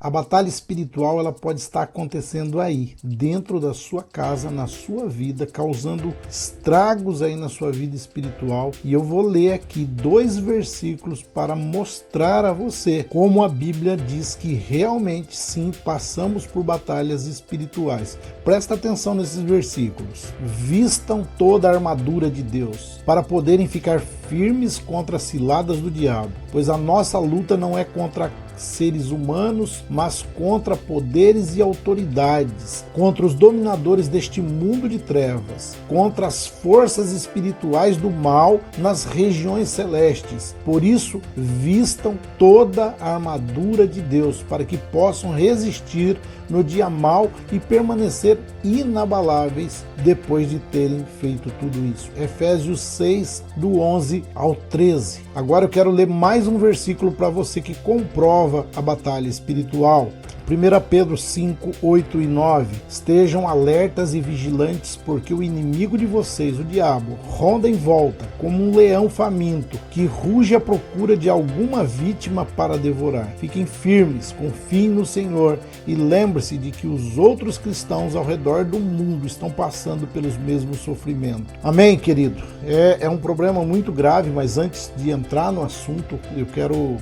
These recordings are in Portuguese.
A batalha espiritual ela pode estar acontecendo aí, dentro da sua casa, na sua vida, causando estragos aí na sua vida espiritual. E eu vou ler aqui 2 versículos para mostrar a você como a Bíblia diz que realmente sim passamos por batalhas espirituais. Presta atenção nesses versículos. Vistam toda a armadura de Deus para poderem ficar firmes contra as ciladas do diabo, pois a nossa luta não é contra seres humanos, mas contra poderes e autoridades, contra os dominadores deste mundo de trevas, contra as forças espirituais do mal nas regiões celestes. Por isso, vistam toda a armadura de Deus, para que possam resistir no dia mau e permanecer inabaláveis depois de terem feito tudo isso. Efésios 6, do 11 ao 13. Agora eu quero ler mais um versículo para você que comprova a batalha espiritual. 1 Pedro 5, 8 e 9. Estejam alertas e vigilantes, porque o inimigo de vocês, o diabo, ronda em volta como um leão faminto, que ruge à procura de alguma vítima para devorar. Fiquem firmes, confiem no Senhor e lembre-se de que os outros cristãos ao redor do mundo estão passando pelos mesmos sofrimentos. Amém, querido? É um problema muito grave, mas antes de entrar no assunto, eu quero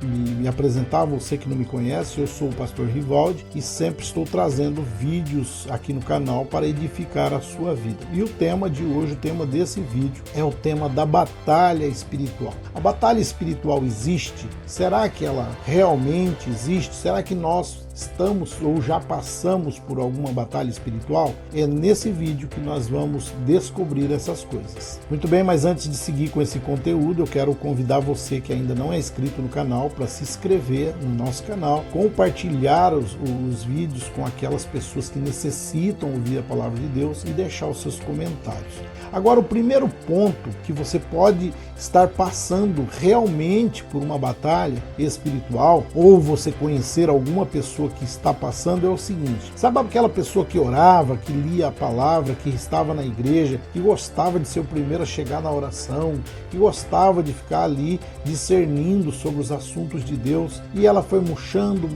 me apresentar a você que não me conhece. Eu sou o pastor Rivaldi e sempre estou trazendo vídeos aqui no canal para edificar a sua vida. E o tema de hoje, o tema desse vídeo é o tema da batalha espiritual. A batalha espiritual existe? Será que ela realmente existe? Será que nós estamos ou já passamos por alguma batalha espiritual? É nesse vídeo que nós vamos descobrir essas coisas. Muito bem, mas antes de seguir com esse conteúdo, eu quero convidar você que ainda não é inscrito no canal para se inscrever no nosso canal, compartilhar os vídeos com aquelas pessoas que necessitam ouvir a palavra de Deus e deixar os seus comentários. Agora, o primeiro ponto que você pode estar passando realmente por uma batalha espiritual, ou você conhecer alguma pessoa que está passando, é o seguinte: sabe aquela pessoa que orava, que lia a palavra, que estava na igreja, que gostava de ser o primeiro a chegar na oração, que gostava de ficar ali discernindo sobre os assuntos de Deus, e ela foi murchando,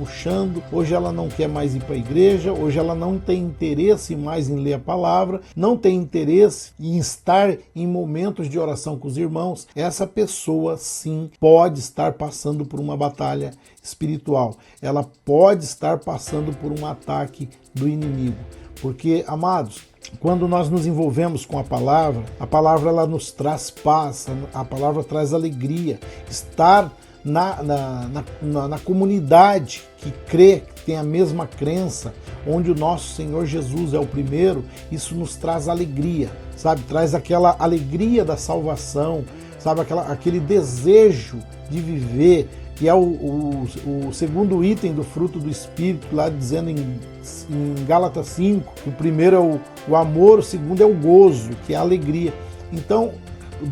hoje ela não quer mais ir para a igreja, hoje ela não tem interesse mais em ler a palavra, não tem interesse em estar em momentos de oração com os irmãos. Essa pessoa sim pode estar passando por uma batalha espiritual, ela pode estar passando por um ataque do inimigo, porque, amados, quando nós nos envolvemos com a palavra ela nos traz paz, a palavra traz alegria. Estar na comunidade que crê, que tem a mesma crença, onde o nosso Senhor Jesus é o primeiro, isso nos traz alegria, sabe? Traz aquela alegria da salvação, sabe? Aquele desejo de viver, que é o segundo item do fruto do Espírito, lá dizendo em Gálatas 5, que o primeiro é o amor, o segundo é o gozo, que é a alegria. Então,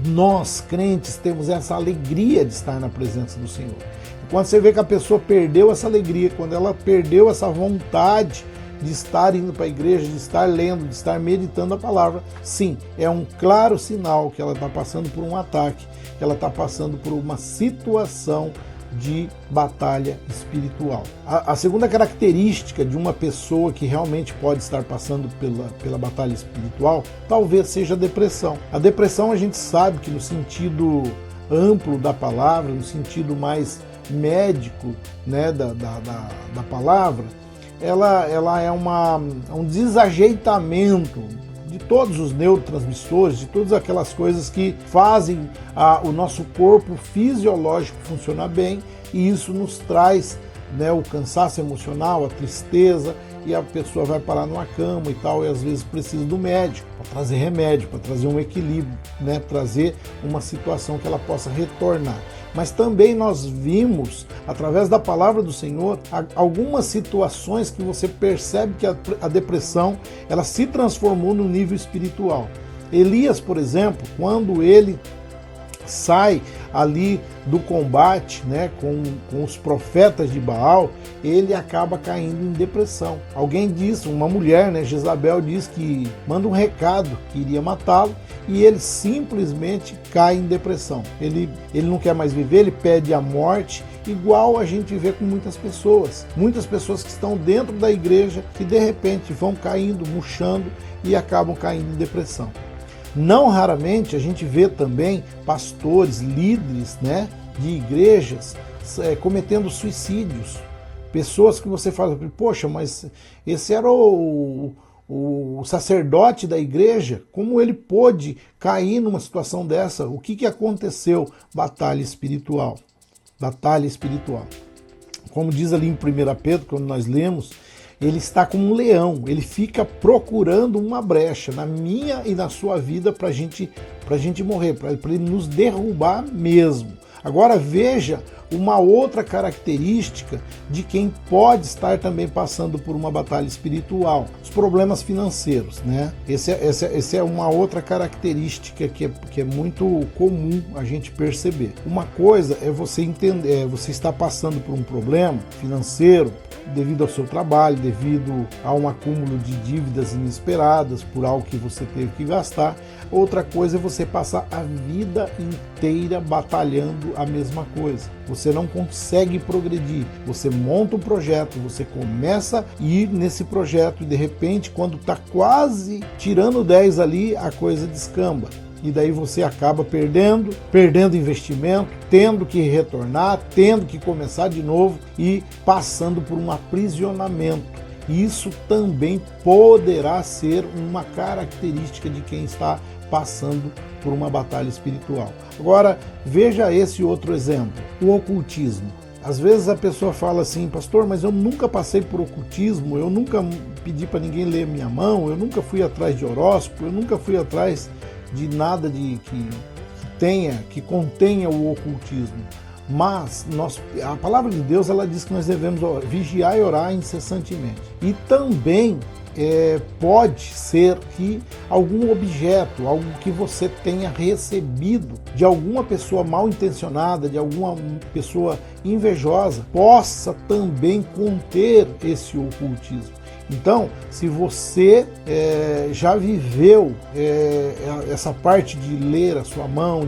nós, crentes, temos essa alegria de estar na presença do Senhor. E quando você vê que a pessoa perdeu essa alegria, quando ela perdeu essa vontade de estar indo para a igreja, de estar lendo, de estar meditando a palavra, sim, é um claro sinal que ela está passando por um ataque, que ela está passando por uma situação de batalha espiritual. A segunda característica de uma pessoa que realmente pode estar passando pela batalha espiritual talvez seja a depressão. A depressão, a gente sabe que no sentido amplo da palavra, no sentido mais médico, né, da palavra, ela é um desajeitamento de todos os neurotransmissores, de todas aquelas coisas que fazem o nosso corpo fisiológico funcionar bem, e isso nos traz, né, o cansaço emocional, a tristeza, e a pessoa vai parar numa cama e tal, e às vezes precisa do médico para trazer remédio, para trazer um equilíbrio, né, trazer uma situação que ela possa retornar. Mas também nós vimos, através da palavra do Senhor, algumas situações que você percebe que a depressão ela se transformou no nível espiritual. Elias, por exemplo, quando ele sai ali do combate, né, com os profetas de Baal, ele acaba caindo em depressão. Alguém diz, uma mulher, né, Jezabel, diz que manda um recado que iria matá-lo, e ele simplesmente cai em depressão. Ele não quer mais viver, ele pede a morte, igual a gente vê com muitas pessoas que estão dentro da igreja, que de repente vão caindo, murchando e acabam caindo em depressão. Não raramente a gente vê também pastores, líderes, né, de igrejas cometendo suicídios. Pessoas que você fala, poxa, mas esse era o sacerdote da igreja, como ele pôde cair numa situação dessa? O que aconteceu? Batalha espiritual. Batalha espiritual. Como diz ali em 1 Pedro, quando nós lemos, ele está como um leão, ele fica procurando uma brecha na minha e na sua vida para a gente morrer, para ele nos derrubar mesmo. Agora veja uma outra característica de quem pode estar também passando por uma batalha espiritual, os problemas financeiros, né? Essa é uma outra característica que é muito comum a gente perceber. Uma coisa é você entender, você está passando por um problema financeiro devido ao seu trabalho, devido a um acúmulo de dívidas inesperadas, por algo que você teve que gastar. Outra coisa é você passar a vida inteira batalhando a mesma coisa. Você não consegue progredir. Você monta um projeto, você começa a ir nesse projeto e de repente, quando está quase tirando 10 ali, a coisa descamba. E daí você acaba perdendo investimento, tendo que retornar, tendo que começar de novo e passando por um aprisionamento. Isso também poderá ser uma característica de quem está passando por uma batalha espiritual. Agora, veja esse outro exemplo, o ocultismo. Às vezes a pessoa fala assim, pastor, mas eu nunca passei por ocultismo, eu nunca pedi para ninguém ler minha mão, eu nunca fui atrás de horóscopo, eu nunca fui atrás de nada que contenha o ocultismo. Mas a palavra de Deus, ela diz que nós devemos vigiar e orar incessantemente. E também pode ser que algum objeto, algo que você tenha recebido de alguma pessoa mal intencionada, de alguma pessoa invejosa, possa também conter esse ocultismo. Então, se você já viveu essa parte de ler a sua mão,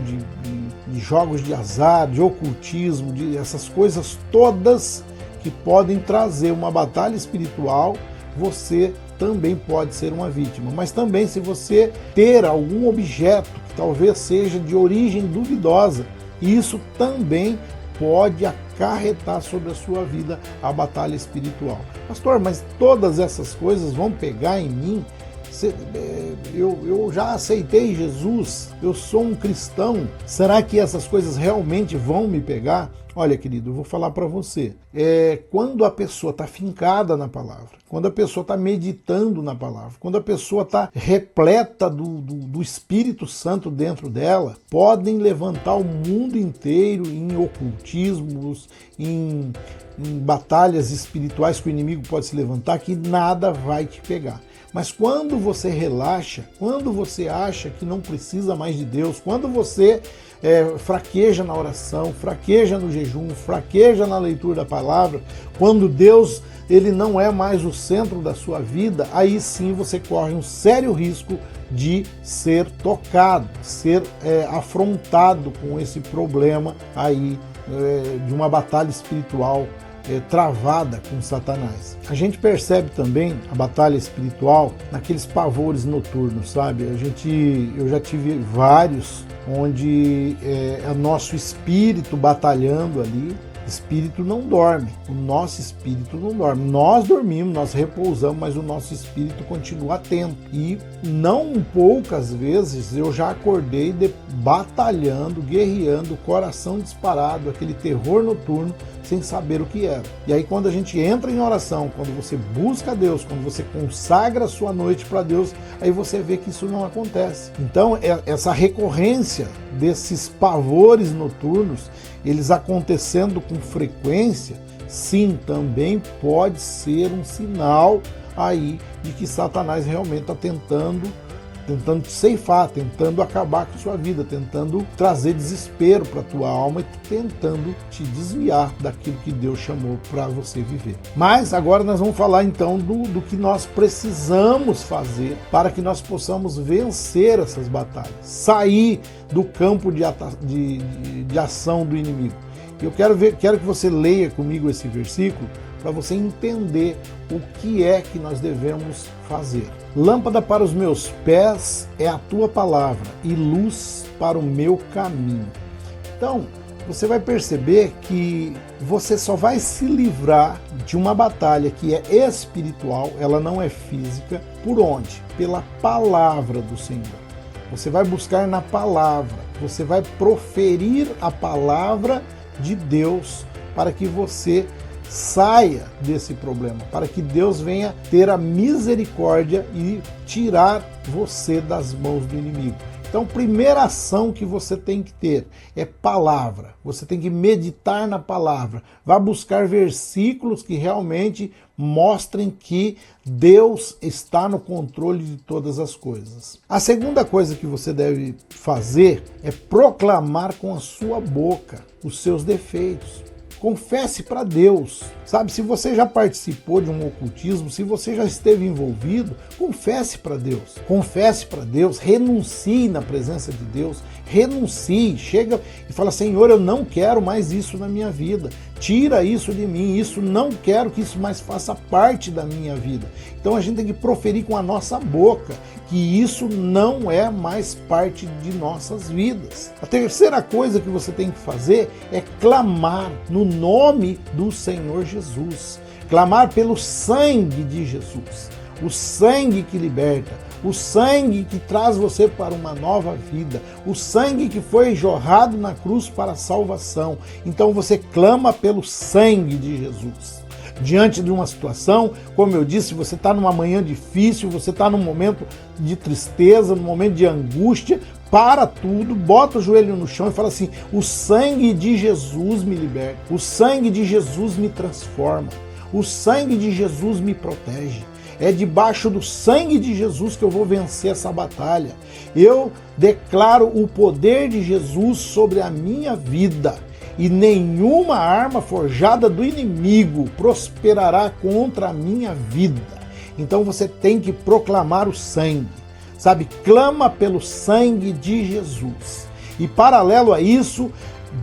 de jogos de azar, de ocultismo, de essas coisas todas que podem trazer uma batalha espiritual, você também pode ser uma vítima. Mas também, se você ter algum objeto que talvez seja de origem duvidosa, isso também pode acarretar sobre a sua vida a batalha espiritual. Pastor, mas todas essas coisas vão pegar em mim? Eu já aceitei Jesus, eu sou um cristão, será que essas coisas realmente vão me pegar? Olha, querido, eu vou falar para você, quando a pessoa está fincada na palavra, quando a pessoa está meditando na palavra, quando a pessoa está repleta do Espírito Santo dentro dela, podem levantar o mundo inteiro em ocultismos, em batalhas espirituais que o inimigo pode se levantar, que nada vai te pegar. Mas quando você relaxa, quando você acha que não precisa mais de Deus, quando você fraqueja na oração, fraqueja no jejum, fraqueja na leitura da palavra, quando Deus ele não é mais o centro da sua vida, aí sim você corre um sério risco de ser tocado, ser afrontado com esse problema aí de uma batalha espiritual travada com Satanás. A gente percebe também a batalha espiritual naqueles pavores noturnos, sabe? Eu já tive vários onde é nosso espírito batalhando ali. Espírito não dorme, o nosso espírito não dorme. Nós dormimos, nós repousamos, mas o nosso espírito continua atento. E não poucas vezes eu já acordei batalhando, guerreando, coração disparado, aquele terror noturno, sem saber o que era. E aí quando a gente entra em oração, quando você busca Deus, quando você consagra a sua noite para Deus, aí você vê que isso não acontece. Então essa recorrência desses pavores noturnos, eles acontecendo com frequência, sim, também pode ser um sinal aí de que Satanás realmente está tentando tentando te ceifar, tentando acabar com a sua vida, tentando trazer desespero para a tua alma e tentando te desviar daquilo que Deus chamou para você viver. Mas agora nós vamos falar então do que nós precisamos fazer para que nós possamos vencer essas batalhas, sair do campo de ação do inimigo. Eu quero que você leia comigo esse versículo para você entender o que é que nós devemos fazer. Lâmpada para os meus pés é a tua palavra e luz para o meu caminho. Então, você vai perceber que você só vai se livrar de uma batalha que é espiritual, ela não é física, por onde? Pela palavra do Senhor. Você vai buscar na palavra, você vai proferir a palavra de Deus para que você saia desse problema, para que Deus venha ter a misericórdia e tirar você das mãos do inimigo. Então, primeira ação que você tem que ter é palavra. Você tem que meditar na palavra. Vá buscar versículos que realmente mostrem que Deus está no controle de todas as coisas. A segunda coisa que você deve fazer é proclamar com a sua boca os seus defeitos. Confesse para Deus, sabe? Se você já participou de um ocultismo, se você já esteve envolvido, confesse para Deus, renuncie na presença de Deus, renuncie, chega e fala: Senhor, eu não quero mais isso na minha vida, tira isso de mim, isso não quero que isso mais faça parte da minha vida. Então a gente tem que proferir com a nossa boca que isso não é mais parte de nossas vidas. A terceira coisa que você tem que fazer é clamar no nome do Senhor Jesus. Clamar pelo sangue de Jesus. O sangue que liberta, o sangue que traz você para uma nova vida, o sangue que foi jorrado na cruz para a salvação. Então você clama pelo sangue de Jesus. Diante de uma situação, como eu disse, você está numa manhã difícil, você está num momento de tristeza, num momento de angústia, para tudo, bota o joelho no chão e fala assim: o sangue de Jesus me liberta, o sangue de Jesus me transforma, o sangue de Jesus me protege. É debaixo do sangue de Jesus que eu vou vencer essa batalha. Eu declaro o poder de Jesus sobre a minha vida. E nenhuma arma forjada do inimigo prosperará contra a minha vida. Então você tem que proclamar o sangue, sabe? Clama pelo sangue de Jesus. E paralelo a isso,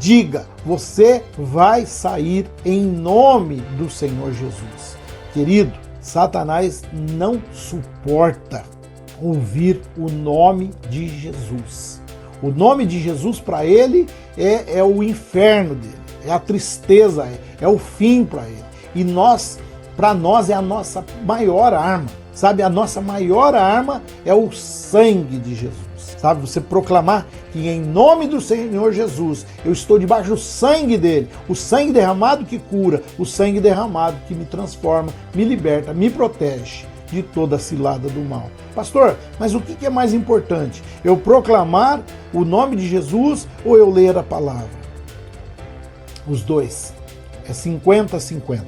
diga: você vai sair em nome do Senhor Jesus. Querido, Satanás não suporta ouvir o nome de Jesus. O nome de Jesus para ele é o inferno dele, é a tristeza, é o fim para ele. E para nós é a nossa maior arma, sabe? A nossa maior arma é o sangue de Jesus, sabe? Você proclamar que em nome do Senhor Jesus eu estou debaixo do sangue dele, o sangue derramado que cura, o sangue derramado que me transforma, me liberta, me protege de toda a cilada do mal. Pastor, mas o que é mais importante? Eu proclamar o nome de Jesus ou eu ler a palavra? Os dois. É 50-50.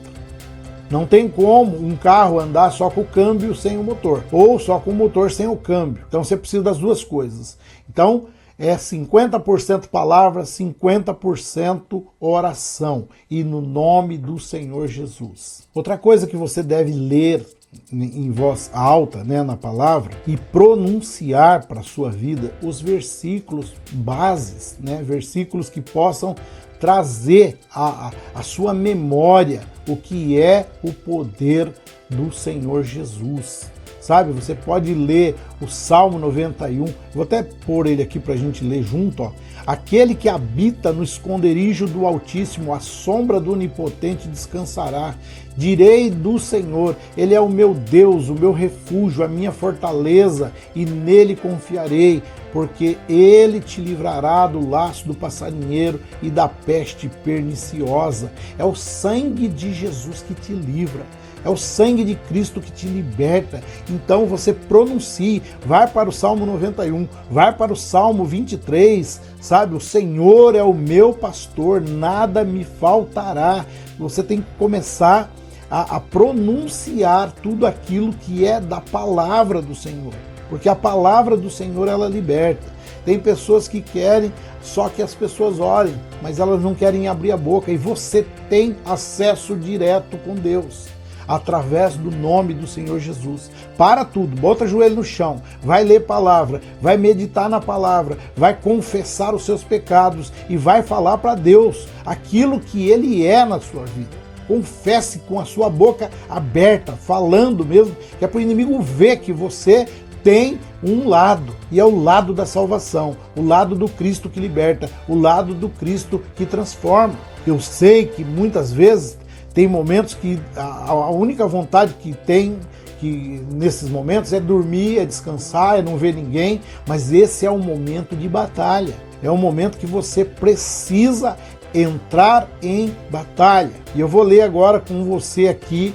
Não tem como um carro andar só com o câmbio sem o motor, ou só com o motor sem o câmbio. Então você precisa das duas coisas. Então é 50% palavra, 50% oração. E no nome do Senhor Jesus. Outra coisa que você deve ler em voz alta, né, na palavra, e pronunciar para a sua vida os versículos bases, né, versículos que possam trazer a sua memória o que é o poder do Senhor Jesus. Sabe, você pode ler o Salmo 91, vou até pôr ele aqui para a gente ler junto, ó. Aquele que habita no esconderijo do Altíssimo, à sombra do Onipotente descansará. Direi do Senhor, Ele é o meu Deus, o meu refúgio, a minha fortaleza, e nele confiarei, porque Ele te livrará do laço do passarinheiro e da peste perniciosa. É o sangue de Jesus que te livra. É o sangue de Cristo que te liberta. Então você pronuncie, vai para o Salmo 91, vai para o Salmo 23, sabe? O Senhor é o meu pastor, nada me faltará. Você tem que começar a pronunciar tudo aquilo que é da palavra do Senhor. porque a palavra do Senhor, ela liberta. Tem pessoas que querem só que as pessoas orem, mas elas não querem abrir a boca, e você tem acesso direto com Deus, através do nome do Senhor Jesus. Para tudo, bota o joelho no chão, vai ler palavra, vai meditar na palavra, vai confessar os seus pecados e vai falar para Deus aquilo que Ele é na sua vida. Confesse com a sua boca aberta, falando mesmo, que é para o inimigo ver que você tem um lado, e é o lado da salvação, o lado do Cristo que liberta, o lado do Cristo que transforma. Eu sei que muitas vezes tem momentos que a única vontade que tem que nesses momentos é dormir, é descansar, é não ver ninguém, mas esse é um momento de batalha, é um momento que você precisa entrar em batalha. E eu vou ler agora com você aqui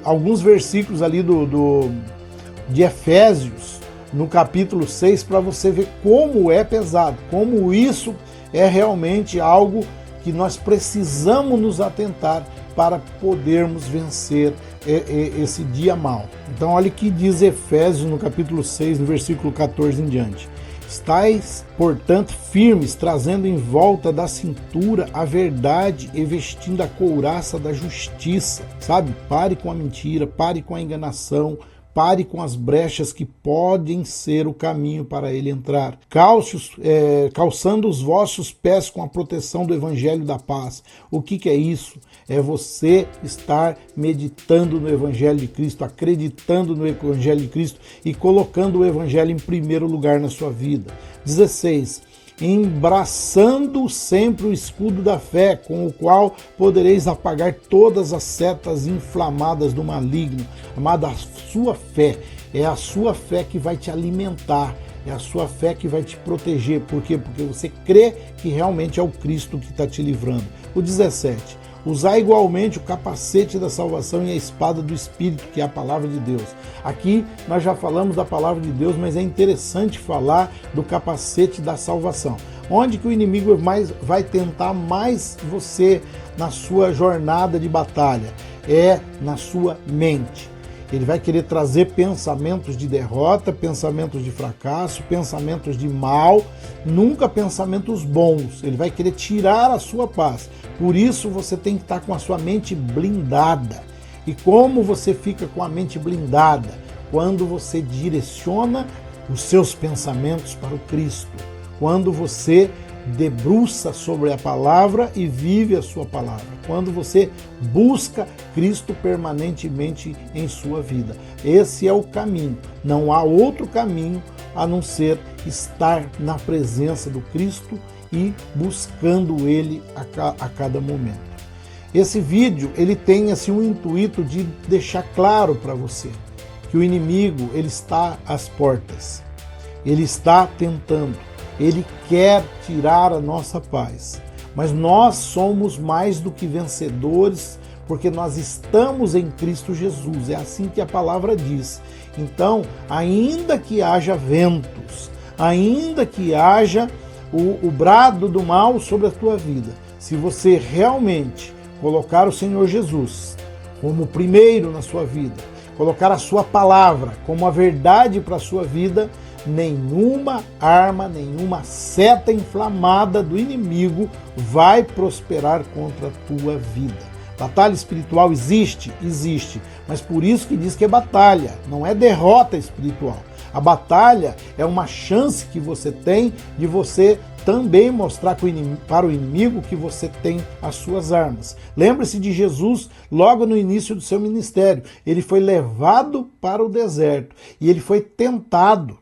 alguns versículos ali de Efésios, no capítulo 6, para você ver como é pesado, como isso é realmente algo que nós precisamos nos atentar para podermos vencer esse dia mau. Então olha o que diz Efésios no capítulo 6, no versículo 14 em diante. Estais, portanto, firmes, trazendo em volta da cintura a verdade e vestindo a couraça da justiça. Sabe? Pare com a mentira, pare com a enganação, pare com as brechas que podem ser o caminho para ele entrar. Calçando os vossos pés com a proteção do Evangelho da paz. O que é isso? É você estar meditando no Evangelho de Cristo, acreditando no Evangelho de Cristo e colocando o Evangelho em primeiro lugar na sua vida. 16. Embraçando sempre o escudo da fé, com o qual podereis apagar todas as setas inflamadas do maligno. Amada, a sua fé, é a sua fé que vai te alimentar, é a sua fé que vai te proteger. Por quê? Porque você crê que realmente é o Cristo que está te livrando. O 17. Usar igualmente o capacete da salvação e a espada do Espírito, que é a palavra de Deus. Aqui nós já falamos da palavra de Deus, mas é interessante falar do capacete da salvação. Onde que o inimigo vai tentar mais você na sua jornada de batalha? É na sua mente. Ele vai querer trazer pensamentos de derrota, pensamentos de fracasso, pensamentos de mal, nunca pensamentos bons. Ele vai querer tirar a sua paz. Por isso você tem que estar com a sua mente blindada. E como você fica com a mente blindada? Quando você direciona os seus pensamentos para o Cristo. Quando você debruça sobre a palavra e vive a sua palavra. Quando você busca Cristo permanentemente em sua vida. Esse é o caminho. Não há outro caminho a não ser estar na presença do Cristo e buscando Ele a cada momento. Esse vídeo ele tem assim um intuito de deixar claro para você que o inimigo ele está às portas. Ele está tentando. Ele quer tirar a nossa paz, mas nós somos mais do que vencedores, porque nós estamos em Cristo Jesus, é assim que a palavra diz. Então, ainda que haja ventos, ainda que haja o brado do mal sobre a tua vida, se você realmente colocar o Senhor Jesus como primeiro na sua vida, colocar a sua palavra como a verdade para a sua vida, nenhuma arma, nenhuma seta inflamada do inimigo vai prosperar contra a tua vida. Batalha espiritual existe? Existe. Mas por isso que diz que é batalha, não é derrota espiritual. A batalha é uma chance que você tem de você também mostrar para o inimigo que você tem as suas armas. Lembre-se de Jesus logo no início do seu ministério. Ele foi levado para o deserto e ele foi tentado.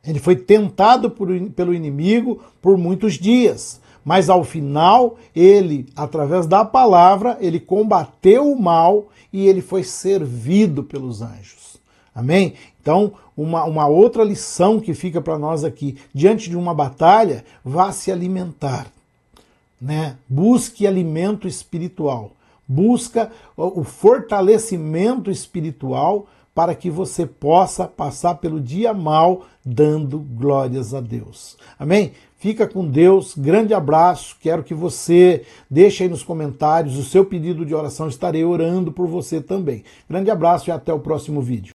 Ele foi tentado pelo inimigo por muitos dias, mas ao final ele, através da palavra, ele combateu o mal e ele foi servido pelos anjos. Amém? Então, uma outra lição que fica para nós aqui, diante de uma batalha, vá se alimentar, né? Busque alimento espiritual, busca o fortalecimento espiritual para que você possa passar pelo dia mal dando glórias a Deus. Amém? Fica com Deus, grande abraço, quero que você deixe aí nos comentários o seu pedido de oração, estarei orando por você também. Grande abraço e até o próximo vídeo.